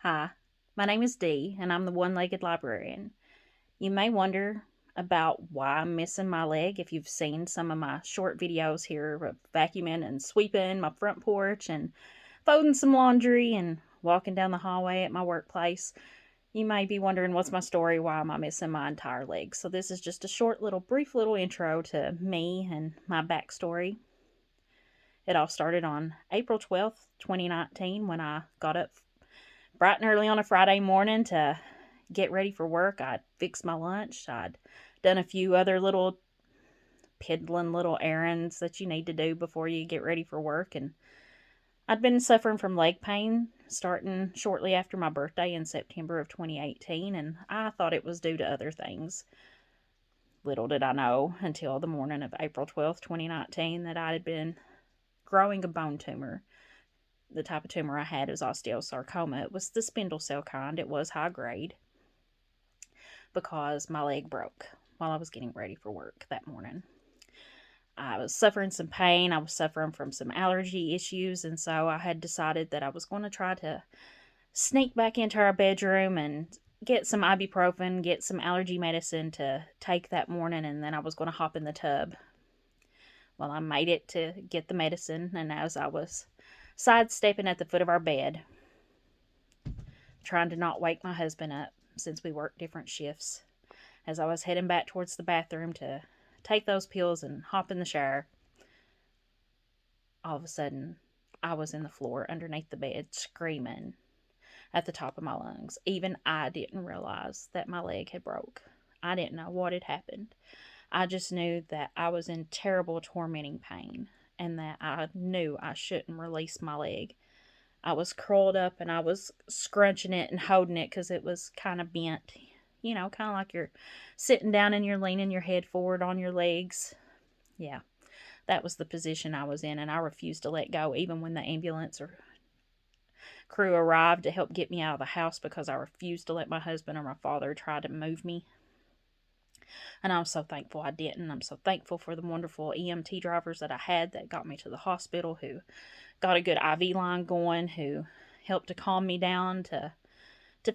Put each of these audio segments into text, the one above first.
Hi, my name is Dee, and I'm the one legged librarian. You may wonder about why I'm missing my leg if you've seen some of my short videos here of vacuuming and sweeping my front porch and folding some laundry and walking down the hallway at my workplace. You may be wondering what's my story, why am I missing my entire leg? So, this is just a short little, brief little intro to me and my backstory. It all started on April 12th, 2019, when I got up bright and early on a Friday morning to get ready for work. I'd fixed my lunch. I'd done a few other little piddling little errands that you need to do before you get ready for work. And I'd been suffering from leg pain starting shortly after my birthday in September of 2018, and I thought it was due to other things. Little did I know until the morning of April 12th, 2019, that I had been growing a bone tumor. The type of tumor I had was osteosarcoma. It was the spindle cell kind. It was high grade because my leg broke while I was getting ready for work that morning. I was suffering some pain. I was suffering from some allergy issues, and so I had decided that I was going to try to sneak back into our bedroom and get some ibuprofen, get some allergy medicine to take that morning, and then I was going to hop in the tub. Well, I made it to get the medicine, and as I was sidestepping at the foot of our bed, trying to not wake my husband up since we worked different shifts, as I was heading back towards the bathroom to take those pills and hop in the shower, all of a sudden I was in the floor underneath the bed screaming at the top of my lungs. Even I didn't realize that my leg had broke. I didn't know what had happened. I just knew that I was in terrible tormenting pain and that I knew I shouldn't release my leg. I was curled up and I was scrunching it and holding it because it was kind of bent. Kind of like you're sitting down and you're leaning your head forward on your legs. Yeah, that was the position I was in, and I refused to let go even when the ambulance or crew arrived to help get me out of the house because I refused to let my husband or my father try to move me. And I'm so thankful I didn't. I'm so thankful for the wonderful EMT drivers that I had that got me to the hospital, who got a good IV line going, who helped to calm me down, to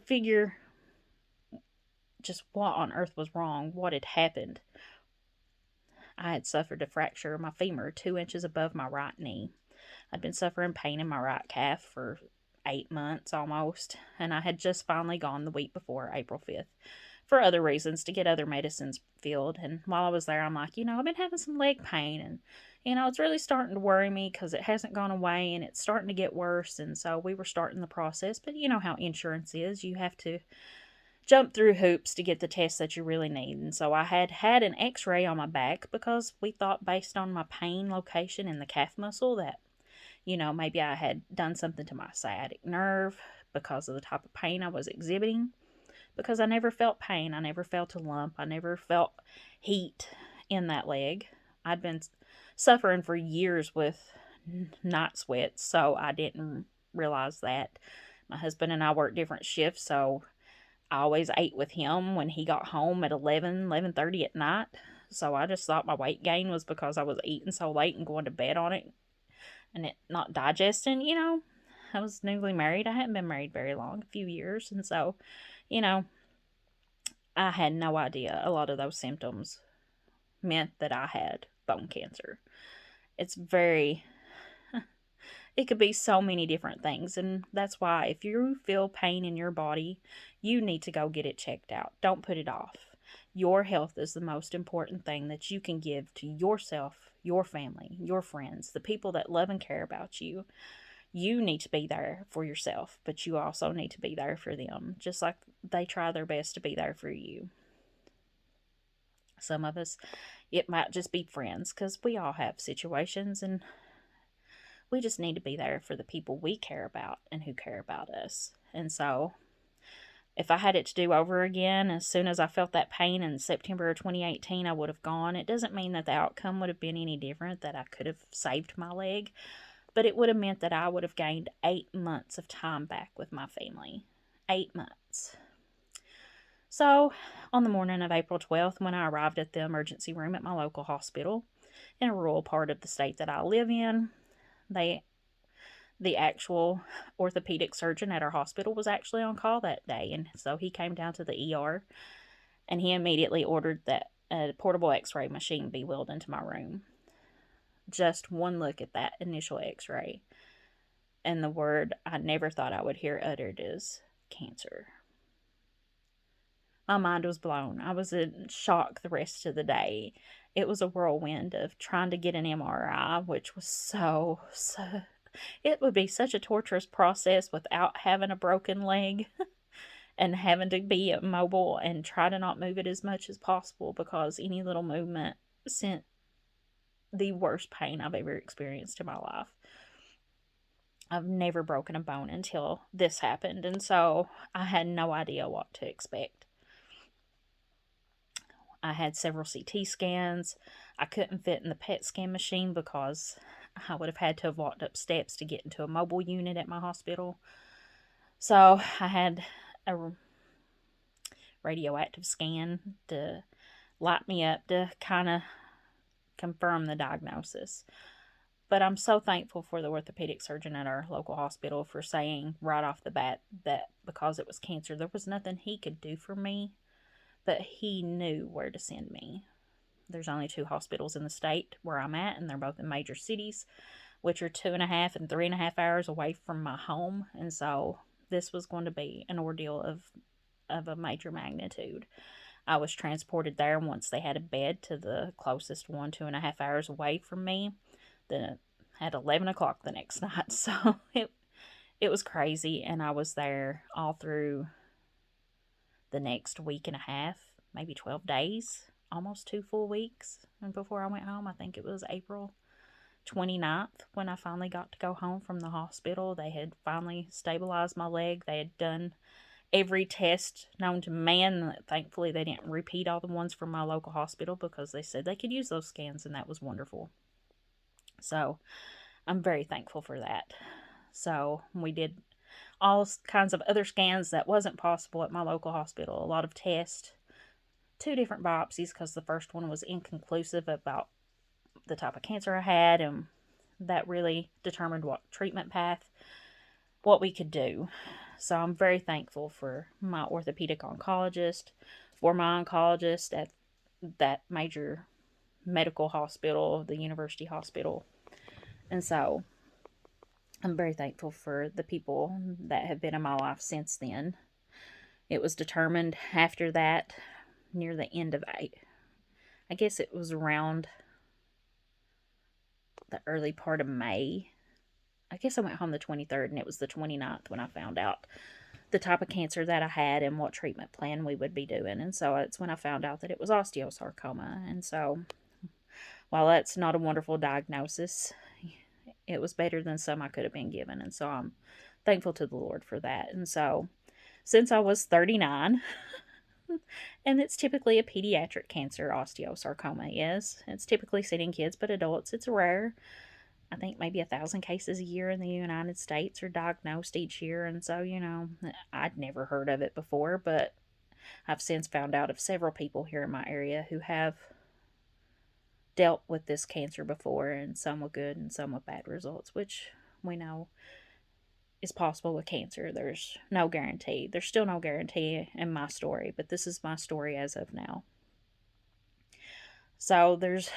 figure just what on earth was wrong, what had happened. I had suffered a fracture of my femur 2 inches above my right knee. I'd been suffering pain in my right calf for 8 months almost, and I had just finally gone the week before, April 5th, for other reasons, to get other medicines filled. And while I was there, I'm like, I've been having some leg pain, and it's really starting to worry me because it hasn't gone away and it's starting to get worse. And so we were starting the process, but you know how insurance is. You have to jump through hoops to get the tests that you really need. And so I had an x-ray on my back because we thought, based on my pain location in the calf muscle, that maybe I had done something to my sciatic nerve because of the type of pain I was exhibiting. Because I never felt pain. I never felt a lump. I never felt heat in that leg. I'd been suffering for years with night sweats, so I didn't realize that. My husband and I worked different shifts, so I always ate with him when he got home at 11:30 at night. So I just thought my weight gain was because I was eating so late and going to bed on it and it not digesting. I was newly married. I hadn't been married very long, a few years. And so, you know, I had no idea a lot of those symptoms meant that I had bone cancer. It's very, it could be so many different things. And that's why if you feel pain in your body, you need to go get it checked out. Don't put it off. Your health is the most important thing that you can give to yourself, your family, your friends, the people that love and care about you. You need to be there for yourself, but you also need to be there for them, just like they try their best to be there for you. Some of us, it might just be friends, because we all have situations, and we just need to be there for the people we care about and who care about us. And so, if I had it to do over again, as soon as I felt that pain in September of 2018, I would have gone. It doesn't mean that the outcome would have been any different, that I could have saved my leg, but it would have meant that I would have gained 8 months of time back with my family. 8 months. So, on the morning of April 12th, when I arrived at the emergency room at my local hospital in a rural part of the state that I live in, they The actual orthopedic surgeon at our hospital was actually on call that day, and so he came down to the ER, and he immediately ordered that a portable x-ray machine be wheeled into my room. Just one look at that initial x-ray, and the word I never thought I would hear uttered is cancer. My mind was blown. I was in shock the rest of the day. It was a whirlwind of trying to get an MRI, which was so it would be such a torturous process without having a broken leg and having to be immobile and try to not move it as much as possible, because any little movement sent the worst pain I've ever experienced in my life. I've never broken a bone until this happened, and so I had no idea what to expect. I had several CT scans. I couldn't fit in the PET scan machine because I would have had to have walked up steps to get into a mobile unit at my hospital. So I had a radioactive scan to light me up to kind of confirm the diagnosis. But I'm so thankful for the orthopedic surgeon at our local hospital for saying right off the bat that because it was cancer, there was nothing he could do for me, but he knew where to send me. There's only 2 hospitals in the state where I'm at, and they're both in major cities, which are 2.5 and 3.5 hours away from my home. And so this was going to be an ordeal of a major magnitude. I was transported there once they had a bed to the closest one, 2.5 hours away from me, at 11 o'clock the next night. So it was crazy, and I was there all through the next week and a half, maybe 12 days, almost 2 full weeks. And before I went home, I think it was April 29th when I finally got to go home from the hospital. They had finally stabilized my leg. They had done every test known to man. Thankfully, they didn't repeat all the ones from my local hospital because they said they could use those scans, and that was wonderful. So I'm very thankful for that. So we did all kinds of other scans that wasn't possible at my local hospital. A lot of tests, 2 different biopsies, because the first one was inconclusive about the type of cancer I had, and that really determined what treatment path, what we could do. So I'm very thankful for my orthopedic oncologist, for my oncologist at that major medical hospital, the university hospital. And so I'm very thankful for the people that have been in my life since then. It was determined after that, near the end of I guess it was around the early part of May. I guess I went home the 23rd, and it was the 29th when I found out the type of cancer that I had and what treatment plan we would be doing. And so it's when I found out that it was osteosarcoma. And so while that's not a wonderful diagnosis, it was better than some I could have been given. And so I'm thankful to the Lord for that. And so since I was 39, and it's typically a pediatric cancer, osteosarcoma is. It's typically seen in kids, but adults, it's rare. I think maybe 1,000 cases a year in the United States are diagnosed each year. And so, I'd never heard of it before, but I've since found out of several people here in my area who have dealt with this cancer before, and some with good and some with bad results, which we know is possible with cancer. There's no guarantee. There's still no guarantee in my story, but this is my story as of now. So there's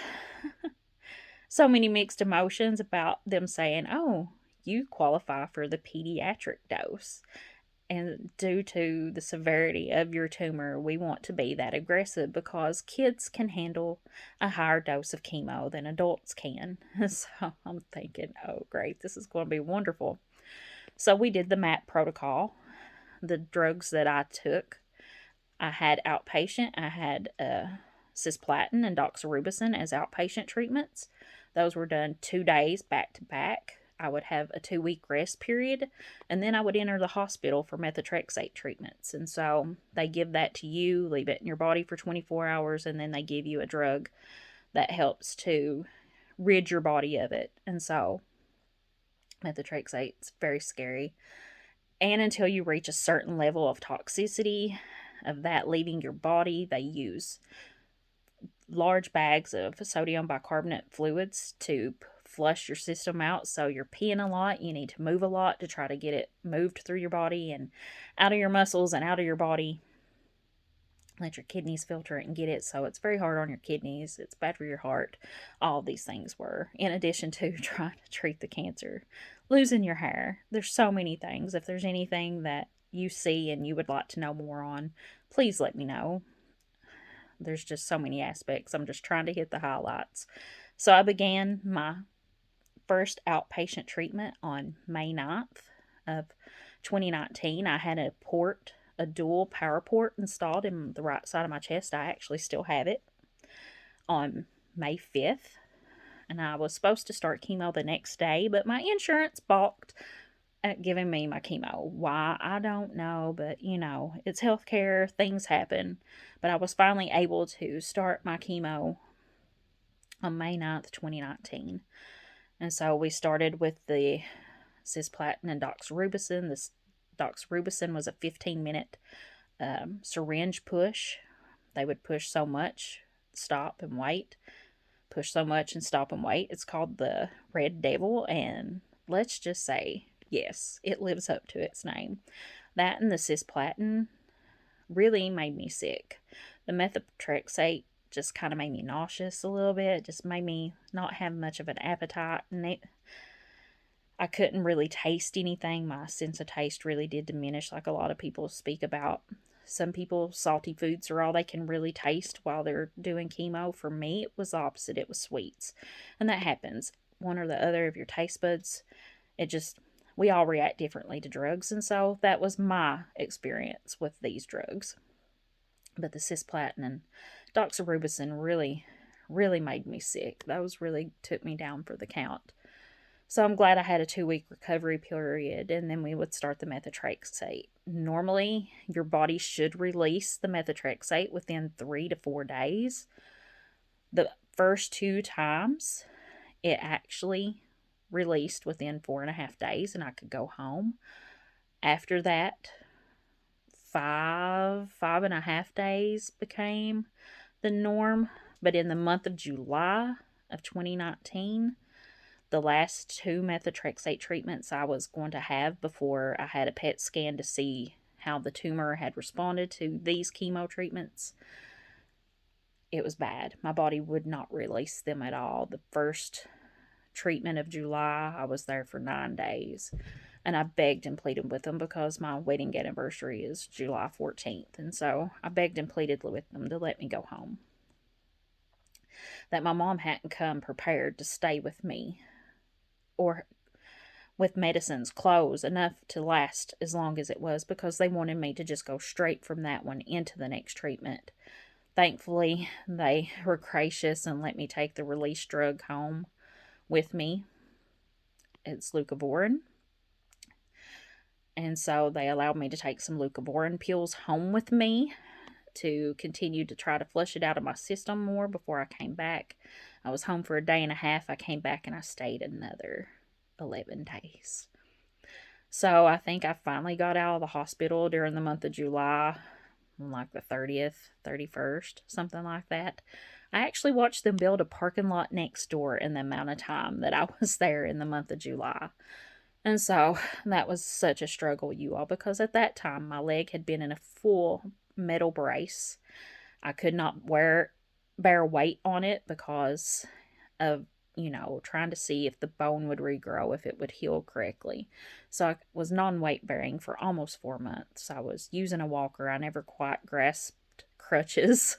so many mixed emotions about them saying, oh, you qualify for the pediatric dose. And due to the severity of your tumor, we want to be that aggressive because kids can handle a higher dose of chemo than adults can. So I'm thinking, oh, great, this is going to be wonderful. So we did the MAP protocol. The drugs that I took, I had outpatient. I had cisplatin and doxorubicin as outpatient treatments. Those were done 2 days back to back. I would have a 2-week rest period, and then I would enter the hospital for methotrexate treatments. And so they give that to you, leave it in your body for 24 hours, and then they give you a drug that helps to rid your body of it. And so methotrexate's very scary. And until you reach a certain level of toxicity of that leaving your body, they use large bags of sodium bicarbonate fluids to flush your system out. So you're peeing a lot. You need to move a lot to try to get it moved through your body and out of your muscles and out of your body. Let your kidneys filter it and get it. So it's very hard on your kidneys. It's bad for your heart. All these things were, in addition to trying to treat the cancer. Losing your hair. There's so many things. If there's anything that you see and you would like to know more on, please let me know. There's just so many aspects. I'm just trying to hit the highlights. So I began my first outpatient treatment on May 9th of 2019. I had a dual power port installed in the right side of my chest. I actually still have it on May 5th. And I was supposed to start chemo the next day, but my insurance balked at giving me my chemo. Why? I don't know, but it's healthcare, things happen. But I was finally able to start my chemo on May 9th, 2019. And so we started with the cisplatin and doxorubicin. This doxorubicin was a 15-minute syringe push. They would push so much, stop and wait. Push so much and stop and wait. It's called the Red Devil, and let's just say, yes, it lives up to its name. That and the cisplatin really made me sick. The methotrexate just kind of made me nauseous a little bit. Just made me not have much of an appetite, and I couldn't really taste anything. My sense of taste really did diminish, like a lot of people speak about. Some people, salty foods are all they can really taste while they're doing chemo. For me, it was the opposite. It was sweets. And that happens. One or the other of your taste buds, we all react differently to drugs. And so that was my experience with these drugs. But the cisplatin and doxorubicin really, really made me sick. Those really took me down for the count. So I'm glad I had a 2-week recovery period, and then we would start the methotrexate. Normally, your body should release the methotrexate within 3 to 4 days. The first 2 times, it actually released within 4.5 days, and I could go home. After that, 5.5 days became the norm. But in the month of July of 2019, the last 2 methotrexate treatments I was going to have before I had a PET scan to see how the tumor had responded to these chemo treatments, it was bad. My body would not release them at all. The first treatment of July, I was there for 9 days. And I begged and pleaded with them because my wedding anniversary is July 14th. And so I begged and pleaded with them to let me go home. That my mom hadn't come prepared to stay with me or with medicines, clothes, enough to last as long as it was, because they wanted me to just go straight from that one into the next treatment. Thankfully, they were gracious and let me take the release drug home with me. It's leucovorin. And so they allowed me to take some leucovorin pills home with me to continue to try to flush it out of my system more before I came back. I was home for a day and a half. I came back and I stayed another 11 days. So I think I finally got out of the hospital during the month of July, like the 30th, 31st, something like that. I actually watched them build a parking lot next door in the amount of time that I was there in the month of July. And so that was such a struggle, you all, because at that time my leg had been in a full metal brace. I could not bear weight on it because of, trying to see if the bone would regrow, if it would heal correctly. So I was non-weight bearing for almost 4 months. I was using a walker. I never quite grasped crutches.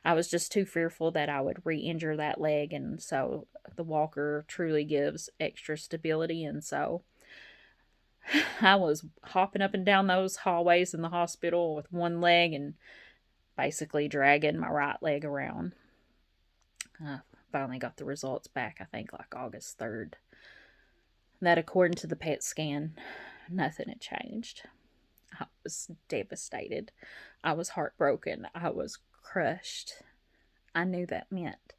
I was just too fearful that I would re-injure that leg, and so the walker truly gives extra stability. And so I was hopping up and down those hallways in the hospital with one leg and basically dragging my right leg around. I finally got the results back, I think like August 3rd. That according to the PET scan, nothing had changed. I was devastated. I was heartbroken. I was crushed. I knew that meant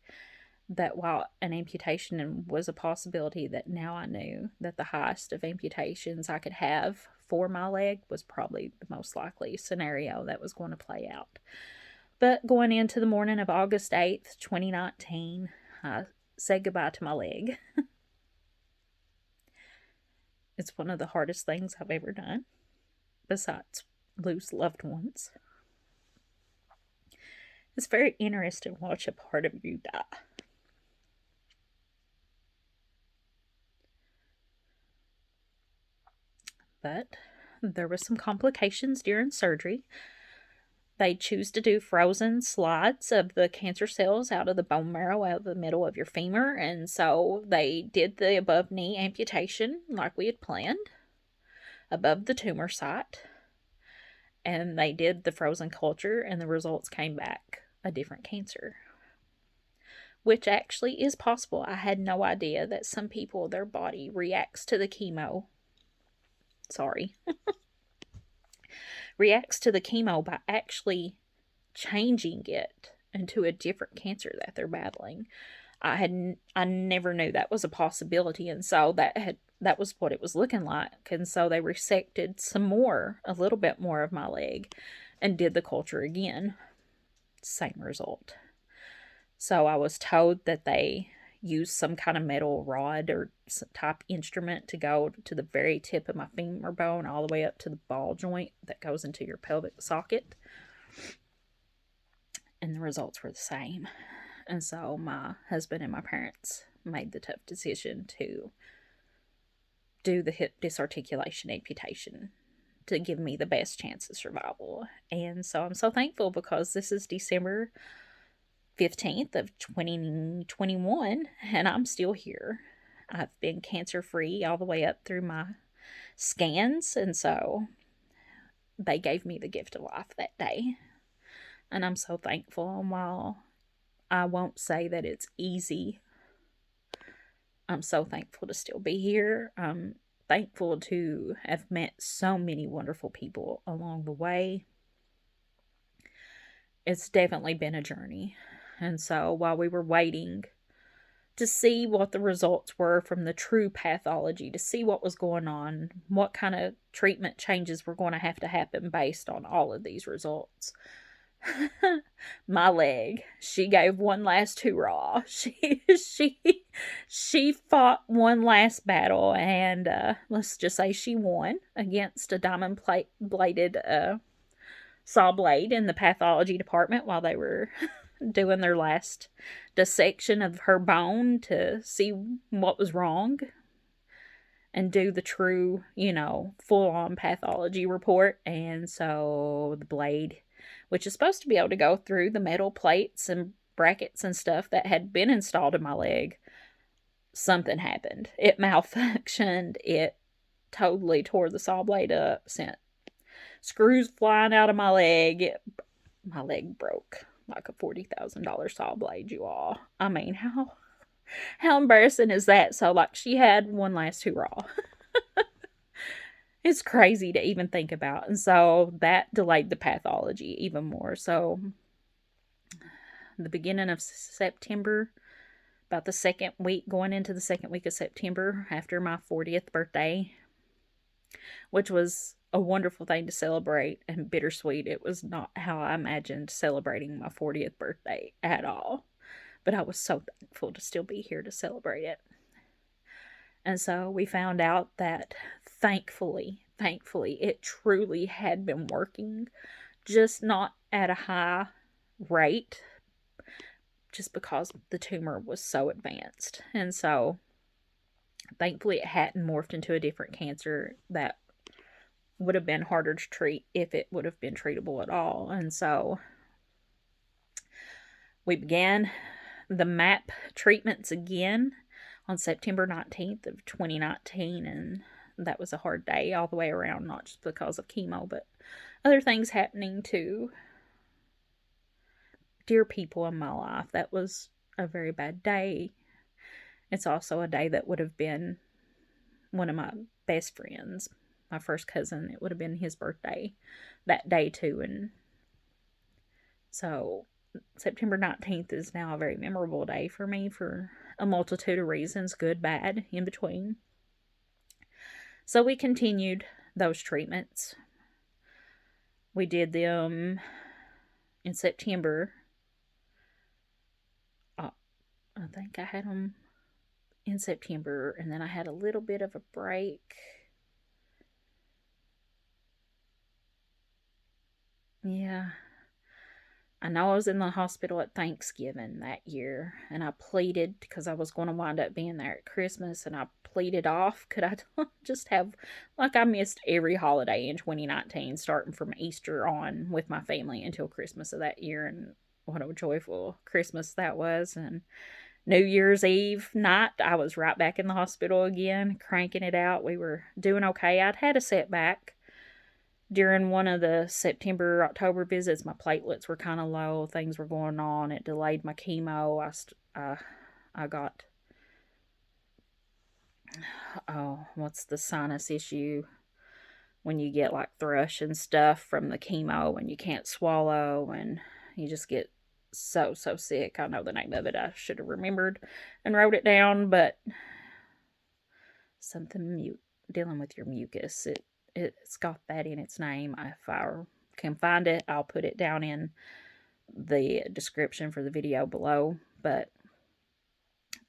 that while an amputation was a possibility, that now I knew that the highest of amputations I could have for my leg was probably the most likely scenario that was going to play out. But going into the morning of August 8th, 2019, I said goodbye to my leg. It's one of the hardest things I've ever done, besides lose loved ones. It's very interesting to watch a part of you die. But there were some complications during surgery. They choose to do frozen slides of the cancer cells out of the bone marrow, out of the middle of your femur. And so they did the above knee amputation like we had planned above the tumor site. And they did the frozen culture, and the results came back a different cancer, which actually is possible. I had no idea that some people, their body reacts to the chemo. Reacts to the chemo by actually changing it into a different cancer that they're battling. I never knew that was a possibility, and so that was what it was looking like. And so they resected a little bit more of my leg, and did the culture again. Same result. So I was told that they use some kind of metal rod or type instrument to go to the very tip of my femur bone all the way up to the ball joint that goes into your pelvic socket. And the results were the same. And so my husband and my parents made the tough decision to do the hip disarticulation amputation to give me the best chance of survival. And so I'm so thankful, because this is December 15th of 2021, and I'm still here. I've been cancer-free all the way up through my scans, and so they gave me the gift of life that day. And I'm so thankful. And while I won't say that it's easy, I'm so thankful to still be here. I'm thankful to have met so many wonderful people along the way. It's definitely been a journey. And so while we were waiting to see what the results were from the true pathology, to see what was going on, what kind of treatment changes were going to have to happen based on all of these results, my leg, she gave one last hurrah. She fought one last battle, and let's just say she won against a diamond bladed saw blade in the pathology department while they were doing their last dissection of her bone to see what was wrong and do the true, full-on pathology report. And so the blade, which is supposed to be able to go through the metal plates and brackets and stuff that had been installed in my leg, something happened. It malfunctioned. It totally tore the saw blade up, sent screws flying out of my leg. My leg broke like a $40,000 saw blade, you all. I mean, how embarrassing is that? So, like, she had one last hurrah. It's crazy to even think about. And so that delayed the pathology even more. So the beginning of September, about the second week, going into the second week of September, after my 40th birthday, which was a wonderful thing to celebrate and bittersweet. It was not how I imagined celebrating my 40th birthday at all. But I was so thankful to still be here to celebrate it. And so we found out that thankfully, it truly had been working, just not at a high rate, just because the tumor was so advanced. And so thankfully it hadn't morphed into a different cancer that would have been harder to treat if it would have been treatable at all. And so we began the MAP treatments again on September 19th of 2019, and that was a hard day all the way around, not just because of chemo, but other things happening to dear people in my life. That was a very bad day. It's also a day that would have been one of my best friends, my first cousin. It would have been his birthday that day too. And so September 19th is now a very memorable day for me for a multitude of reasons, good, bad, in between. So we continued those treatments. We did them in September. I think I had them in September, and then I had a little bit of a break Yeah. I know I was in the hospital at Thanksgiving that year, and I pleaded because I was going to wind up being there at Christmas, and I pleaded off. Could I just have, like, I missed every holiday in 2019, starting from Easter on with my family until Christmas of that year, and what a joyful Christmas that was. And New Year's Eve night, I was right back in the hospital again, cranking it out. We were doing okay. I'd had a setback during one of the September October visits. My platelets were kind of low. Things were going on. It delayed my chemo. I got, oh, what's the sinus issue when you get like thrush and stuff from the chemo and you can't swallow and you just get so sick. I know the name of it. I should have remembered and wrote it down, but something dealing with your mucus. It's got that in its name. If I can find it, I'll put it down in the description for the video below. But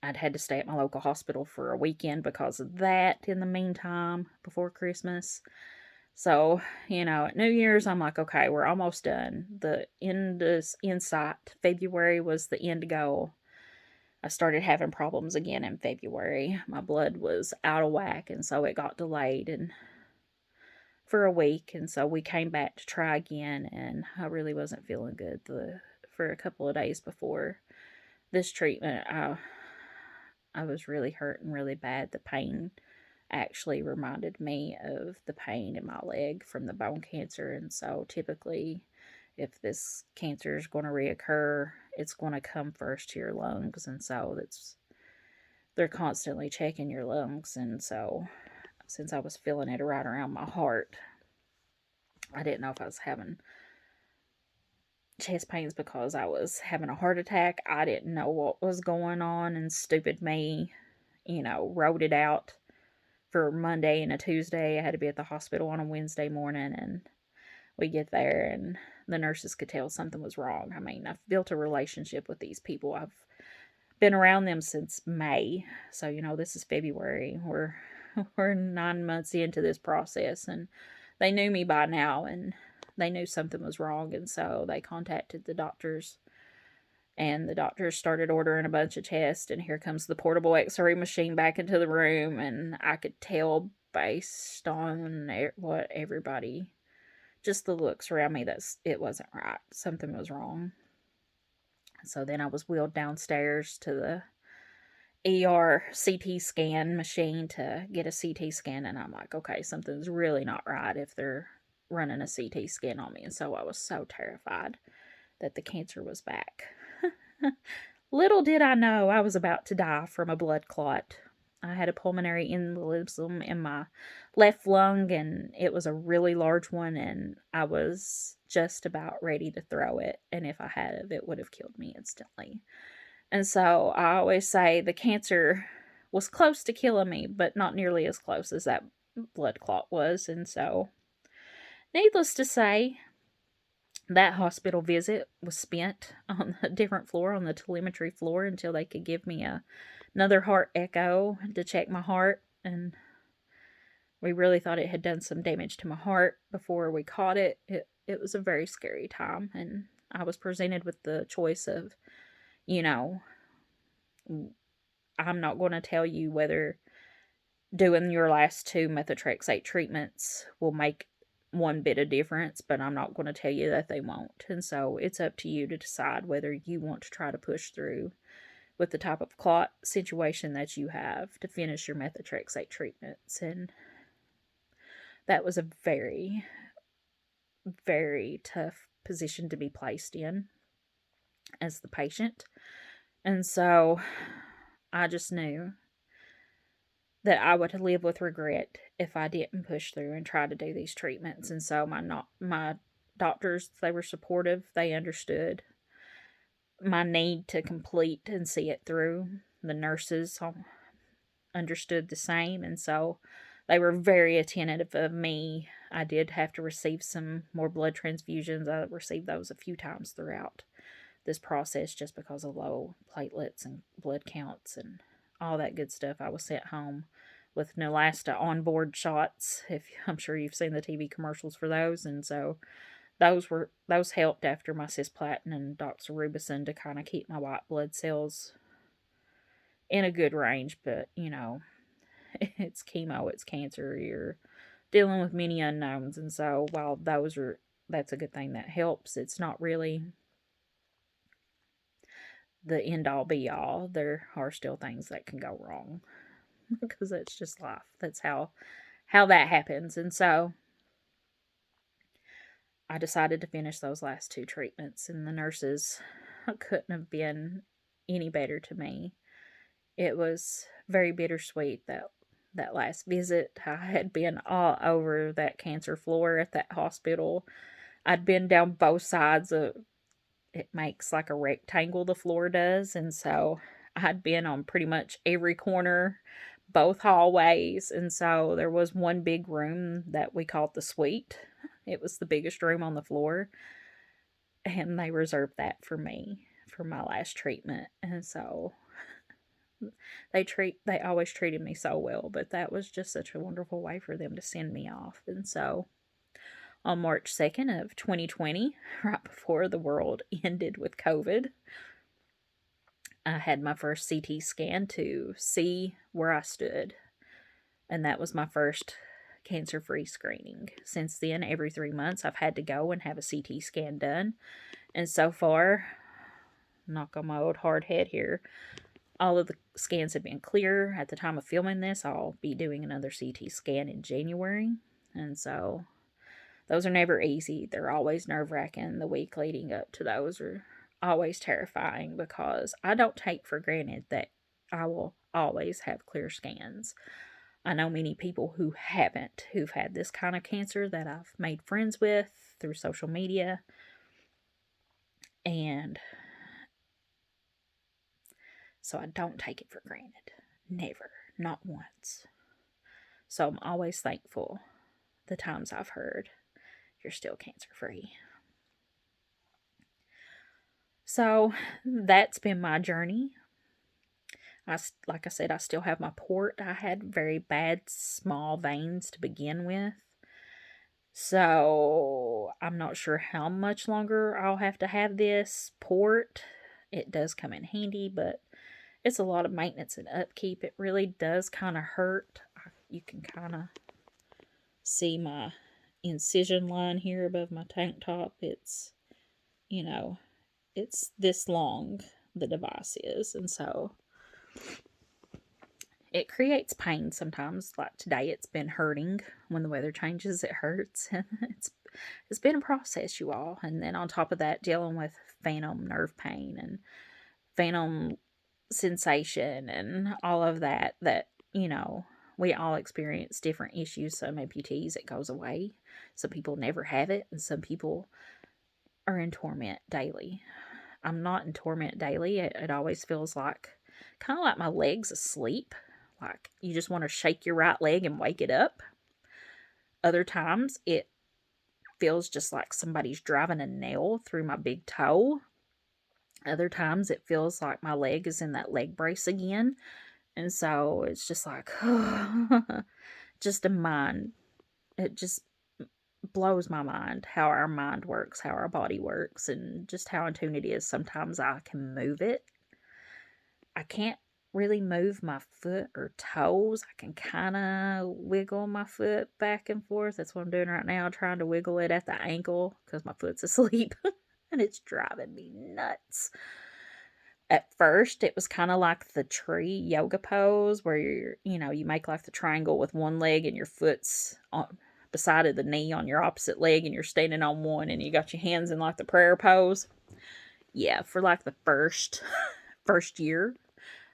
I'd had to stay at my local hospital for a weekend because of that in the meantime before Christmas. So, at New Year's, I'm like, okay, we're almost done. The end is in sight. February was the end goal. I started having problems again in February. My blood was out of whack, and so it got delayed and for a week, and so we came back to try again, and I really wasn't feeling good for a couple of days before this treatment. I was really hurting really bad. The pain actually reminded me of the pain in my leg from the bone cancer, and so typically if this cancer is going to reoccur, it's going to come first to your lungs, and so they're constantly checking your lungs. And so since I was feeling it right around my heart, I didn't know if I was having chest pains because I was having a heart attack. I didn't know what was going on, and stupid me, wrote it out for Monday and a Tuesday. I had to be at the hospital on a Wednesday morning, and we get there, and the nurses could tell something was wrong. I mean, I've built a relationship with these people. I've been around them since May, so this is February. We're 9 months into this process, and they knew me by now, and they knew something was wrong, and so they contacted the doctors, and the doctors started ordering a bunch of tests, and here comes the portable x-ray machine back into the room, and I could tell based on what everybody, just the looks around me, that it wasn't right. Something was wrong. So then I was wheeled downstairs to the ER CT scan machine to get a CT scan, and I'm like, okay, something's really not right if they're running a CT scan on me. And so I was so terrified that the cancer was back. Little did I know I was about to die from a blood clot. I had a pulmonary embolism in my left lung, and it was a really large one, and I was just about ready to throw it, and if I had, it would have killed me instantly. And so I always say the cancer was close to killing me, but not nearly as close as that blood clot was. And so, needless to say, that hospital visit was spent on a different floor, on the telemetry floor, until they could give me another heart echo to check my heart. And we really thought it had done some damage to my heart before we caught it. It was a very scary time, and I was presented with the choice of, I'm not going to tell you whether doing your last 2 methotrexate treatments will make one bit of difference, but I'm not going to tell you that they won't. And so it's up to you to decide whether you want to try to push through with the type of clot situation that you have to finish your methotrexate treatments. And that was a very, very tough position to be placed in as the patient. And so I just knew that I would live with regret if I didn't push through and try to do these treatments. And so my doctors, they were supportive. They understood my need to complete and see it through. The nurses understood the same, and so they were very attentive of me. I did have to receive some more blood transfusions. I received those a few times throughout this process just because of low platelets and blood counts and all that good stuff. I was sent home with Neulasta onboard shots. I'm sure you've seen the TV commercials for those, and so those helped after my cisplatin and doxorubicin to kind of keep my white blood cells in a good range. But it's chemo, it's cancer, you're dealing with many unknowns, and so while that's a good thing that helps, it's not really the end all be all. There are still things that can go wrong because that's just life. That's how that happens. And so I decided to finish those last two treatments, and the nurses couldn't have been any better to me. It was very bittersweet that last visit. I had been all over that cancer floor at that hospital. I'd been down both sides of it, makes like a rectangle, the floor does, and so I'd been on pretty much every corner, both hallways, and so there was one big room that we called the suite. It was the biggest room on the floor, and they reserved that for me for my last treatment. And so they always treated me so well, but that was just such a wonderful way for them to send me off. And so on March 2nd of 2020, right before the world ended with COVID, I had my first CT scan to see where I stood. And that was my first cancer-free screening. Since then, every 3 months, I've had to go and have a CT scan done. And so far, knock on my old hard head here, all of the scans have been clear. At the time of filming this, I'll be doing another CT scan in January. And so those are never easy. They're always nerve-wracking. The week leading up to those are always terrifying because I don't take for granted that I will always have clear scans. I know many people who haven't, who've had this kind of cancer that I've made friends with through social media. And so I don't take it for granted. Never. Not once. So I'm always thankful the times I've heard, you're still cancer-free. So that's been my journey. Like I said, I still have my port. I had very bad small veins to begin with. So I'm not sure how much longer I'll have to have this port. It does come in handy, but it's a lot of maintenance and upkeep. It really does kind of hurt. You can kind of see my incision line here above my tank top. It's, it's this long, the device is. And so it creates pain sometimes. Like today, it's been hurting. When the weather changes, it hurts. It's been a process, you all. And then on top of that, dealing with phantom nerve pain and phantom sensation and all of that, we all experience different issues. Some amputees, it goes away. Some people never have it. And some people are in torment daily. I'm not in torment daily. It always feels like, kind of like my leg's asleep. Like you just want to shake your right leg and wake it up. Other times it feels just like somebody's driving a nail through my big toe. Other times it feels like my leg is in that leg brace again. And so it's just like, just a mind. It just blows my mind how our mind works, how our body works, and just how in tune it is. Sometimes I can move it. I can't really move my foot or toes. I can kind of wiggle my foot back and forth. That's what I'm doing right now, trying to wiggle it at the ankle because my foot's asleep. And it's driving me nuts. At first, it was kind of like the tree yoga pose where you make like the triangle with one leg and your foot's on beside of the knee on your opposite leg and you're standing on one and you got your hands in like the prayer pose. Yeah, for like the first year,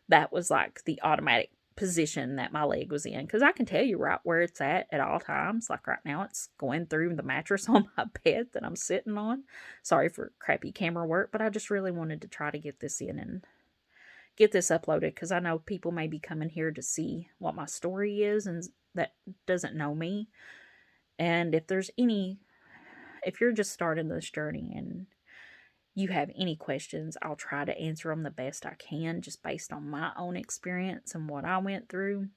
that was like the automatic position that my leg was in. Because I can tell you right where it's at all times. Like right now, it's going through the mattress on my bed that I'm sitting on. Sorry for crappy camera work, but I just really wanted to try to get this in and get this uploaded. Because I know people may be coming here to see what my story is and that doesn't know me. And if you're just starting this journey and you have any questions, I'll try to answer them the best I can, just based on my own experience and what I went through.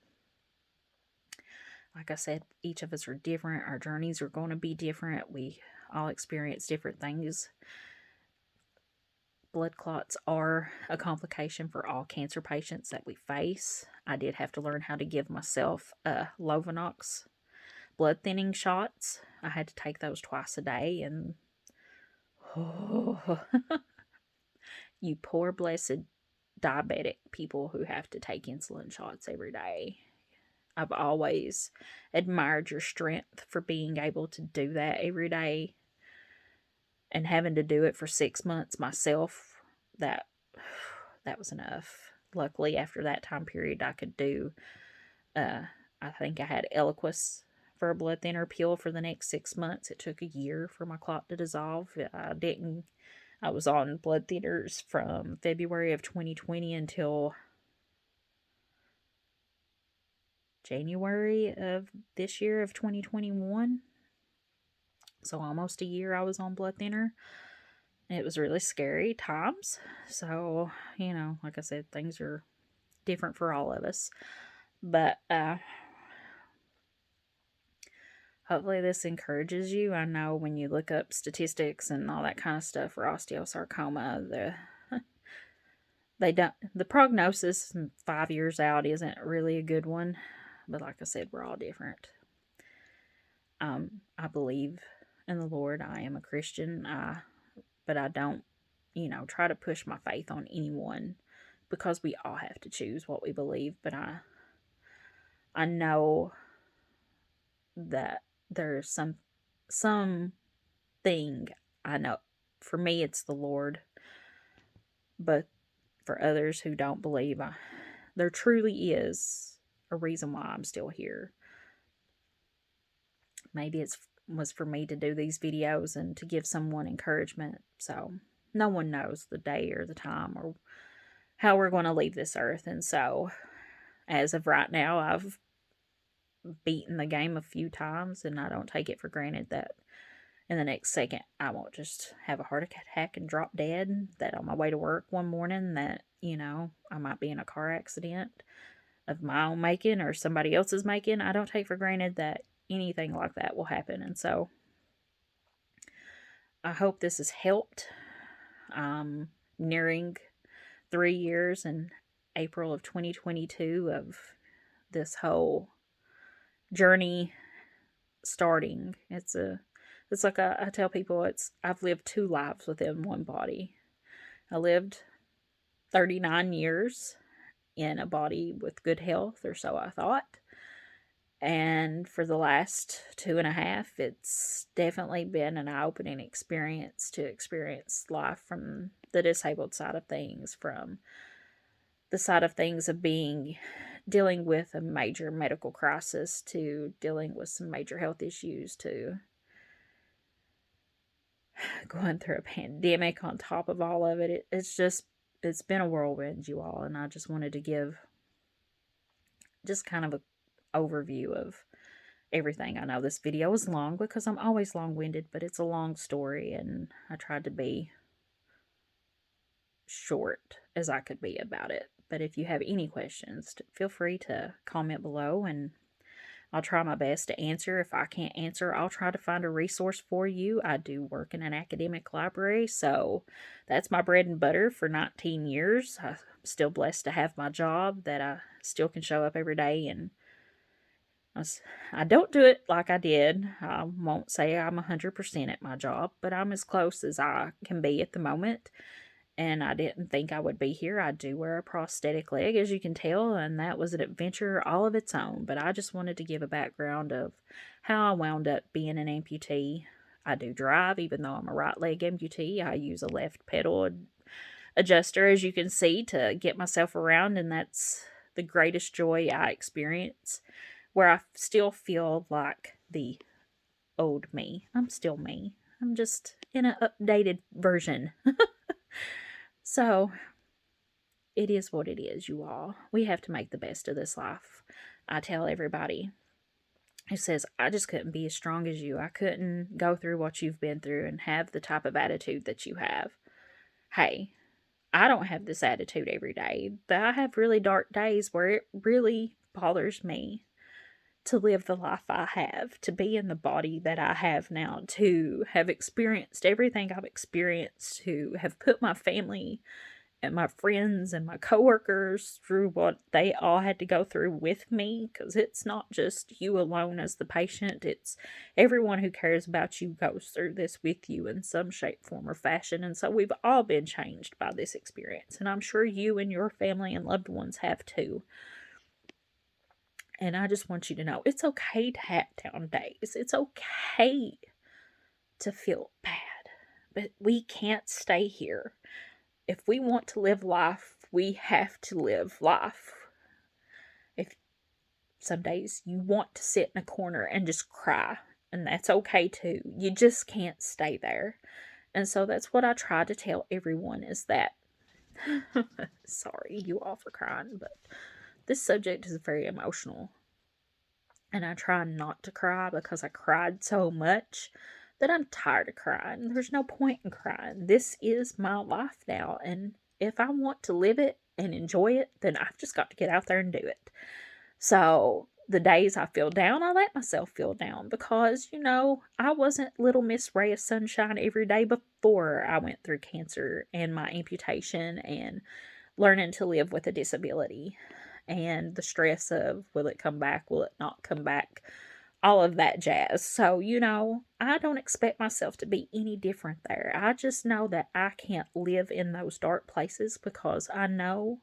Like I said, each of us are different. Our journeys are going to be different. We all experience different things. Blood clots are a complication for all cancer patients that we face. I did have to learn how to give myself Lovenox blood thinning shots. I had to take those twice a day, and you poor blessed diabetic people who have to take insulin shots every day. I've always admired your strength for being able to do that every day, and having to do it for 6 months myself. That was enough. Luckily, after that time period, I could do, I think I had Eliquis for a blood thinner pill for the next 6 months. It took a year for my clot to dissolve. I was on blood thinners from February of 2020 until January of this year of 2021. So almost a year I was on blood thinner. It was really scary times. So, like I said, things are different for all of us. But hopefully this encourages you. I know when you look up statistics and all that kind of stuff for osteosarcoma, the prognosis 5 years out isn't really a good one. But like I said, we're all different. I believe in the Lord. I am a Christian. But I don't, try to push my faith on anyone, because we all have to choose what we believe. But I know that there's some thing. I know for me it's the Lord, but for others who don't believe, there truly is a reason why I'm still here. Maybe it was for me to do these videos and to give someone encouragement. So no one knows the day or the time or how we're going to leave this earth. And so as of right now, I've beaten the game a few times, and I don't take it for granted that in the next second I won't just have a heart attack and drop dead, that on my way to work one morning that, I might be in a car accident of my own making or somebody else's making. I don't take for granted that anything like that will happen. And so I hope this has helped. Nearing 3 years in April of 2022 of this whole journey starting. It's like I tell people, I've lived 2 lives within one body. I lived 39 years in a body with good health, or so I thought. And for the last 2.5, it's definitely been an eye-opening experience to experience life from the disabled side of things, from the side of things of dealing with a major medical crisis, to dealing with some major health issues, to going through a pandemic on top of all of it. It's been a whirlwind, you all, and I just wanted to give just kind of a overview of everything. I know this video is long because I'm always long-winded, but it's a long story, and I tried to be short as I could be about it. But if you have any questions, feel free to comment below, and I'll try my best to answer. If I can't answer, I'll try to find a resource for you. I do work in an academic library, so that's my bread and butter for 19 years. I'm still blessed to have my job, that I still can show up every day, and I don't do it like I did. I won't say I'm 100% at my job, but I'm as close as I can be at the moment. And I didn't think I would be here. I do wear a prosthetic leg, as you can tell, and that was an adventure all of its own. But I just wanted to give a background of how I wound up being an amputee. I do drive, even though I'm a right leg amputee. I use a left pedal adjuster, as you can see, to get myself around, and that's the greatest joy I experience, where I still feel like the old me. I'm still me. I'm just in an updated version. So, it is what it is, you all. We have to make the best of this life. I tell everybody who says, I just couldn't be as strong as you. I couldn't go through what you've been through and have the type of attitude that you have. Hey, I don't have this attitude every day, but I have really dark days where it really bothers me to live the life I have, to be in the body that I have now, to have experienced everything I've experienced, to have put my family and my friends and my coworkers through what they all had to go through with me, because it's not just you alone as the patient, it's everyone who cares about you goes through this with you in some shape, form, or fashion. And so we've all been changed by this experience, and I'm sure you and your family and loved ones have too. And I just want you to know it's okay to have down days. It's okay to feel bad, but we can't stay here. If we want to live life, we have to live life. If some days you want to sit in a corner and just cry, and that's okay too. You just can't stay there. And so that's what I try to tell everyone is that, sorry you all for crying, but this subject is very emotional. And I try not to cry because I cried so much that I'm tired of crying. There's no point in crying. This is my life now. And if I want to live it and enjoy it, then I've just got to get out there and do it. So the days I feel down, I let myself feel down because, I wasn't little Miss Ray of Sunshine every day before I went through cancer and my amputation and learning to live with a disability. And the stress of, will it come back? Will it not come back? All of that jazz. So, I don't expect myself to be any different there. I just know that I can't live in those dark places because I know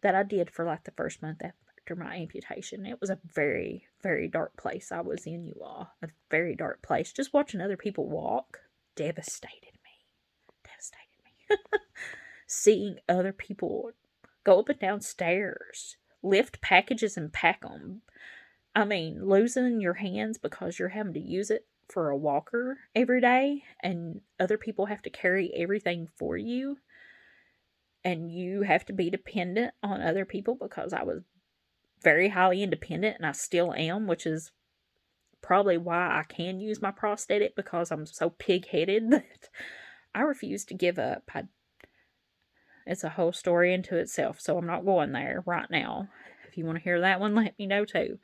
that I did for like the first month after my amputation. It was a very, very dark place I was in, you all. A very dark place. Just watching other people walk devastated me. Seeing other people go up and down stairs, lift packages and pack them. I mean, losing your hands because you're having to use it for a walker every day and other people have to carry everything for you and you have to be dependent on other people, because I was very highly independent and I still am, which is probably why I can use my prosthetic, because I'm so pig-headed that I refuse to give up. It's a whole story into itself, so I'm not going there right now. If you want to hear that one, let me know too.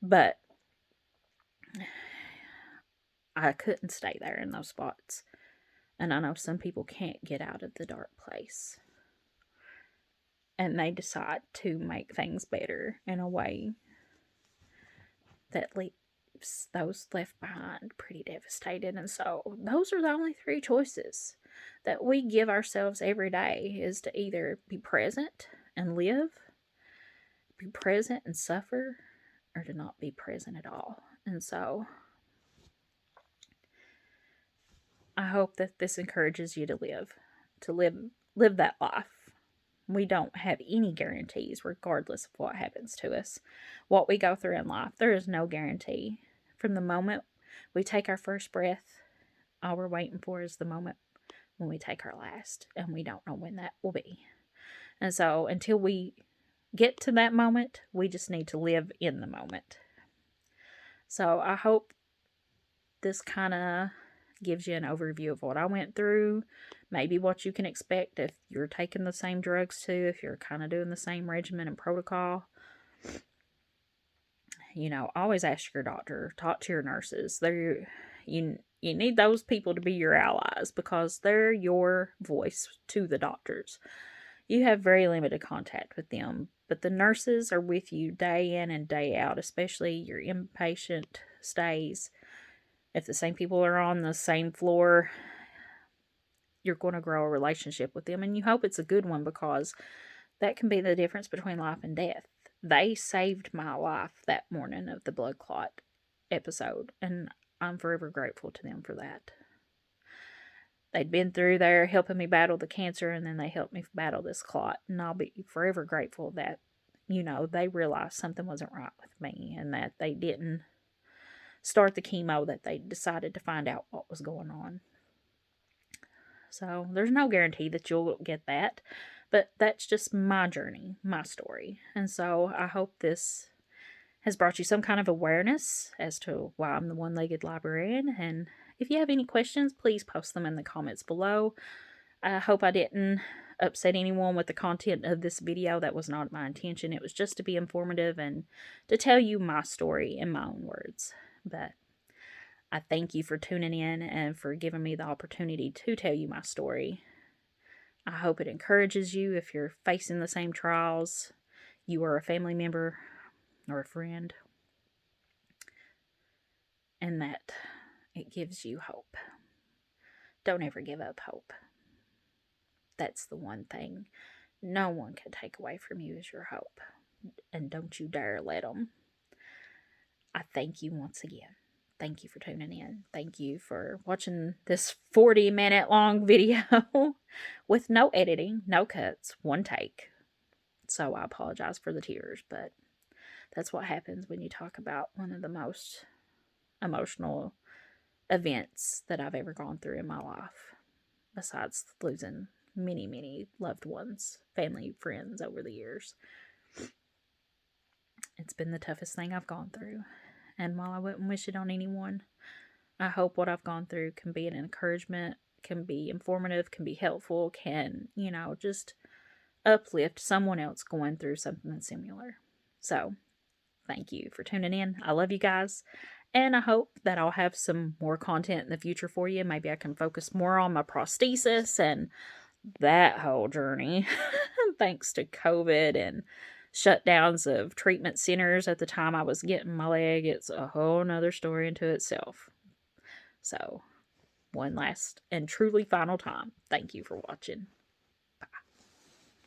But I couldn't stay there in those spots. And I know some people can't get out of the dark place. And they decide to make things better in a way that leaves those left behind pretty devastated. And so those are the only three choices that we give ourselves every day, is to either be present and live, be present and suffer, or to not be present at all. And so I hope that this encourages you to live that life. We don't have any guarantees regardless of what happens to us, what we go through in life. There is no guarantee. From the moment we take our first breath, all we're waiting for is the moment when we take our last, and we don't know when that will be. And so until we get to that moment, we just need to live in the moment. So I hope this kind of gives you an overview of what I went through, maybe what you can expect if you're taking the same drugs too, if you're kind of doing the same regimen and protocol. Always ask your doctor, talk to your nurses. You need those people to be your allies, because they're your voice to the doctors. You have very limited contact with them, but the nurses are with you day in and day out, especially your inpatient stays. If the same people are on the same floor, you're going to grow a relationship with them, and you hope it's a good one, because that can be the difference between life and death. They saved my life that morning of the blood clot episode, and I'm forever grateful to them for that. They'd been through there helping me battle the cancer, and then they helped me battle this clot, and I'll be forever grateful that, they realized something wasn't right with me, and that they didn't start the chemo, that they decided to find out what was going on. So there's no guarantee that you'll get that, but that's just my journey, my story. And so I hope this has brought you some kind of awareness as to why I'm the one-legged librarian. And if you have any questions, please post them in the comments below. I hope I didn't upset anyone with the content of this video. That was not my intention. It was just to be informative and to tell you my story in my own words. But I thank you for tuning in and for giving me the opportunity to tell you my story. I hope it encourages you if you're facing the same trials, you are a family member or a friend, and that it gives you hope. Don't ever give up hope. That's the one thing no one can take away from you is your hope. And don't you dare let them. I thank you once again. Thank you for tuning in. Thank you for watching this 40-minute long video with no editing, no cuts, one take. So I apologize for the tears, but that's what happens when you talk about one of the most emotional events that I've ever gone through in my life, besides losing many, many loved ones, family, friends over the years. It's been the toughest thing I've gone through. And while I wouldn't wish it on anyone, I hope what I've gone through can be an encouragement, can be informative, can be helpful, can, just uplift someone else going through something similar. So, thank you for tuning in. I love you guys. And I hope that I'll have some more content in the future for you. Maybe I can focus more on my prosthesis and that whole journey. Thanks to COVID and shutdowns of treatment centers at the time I was getting my leg. It's a whole nother story into itself. So, one last and truly final time, thank you for watching.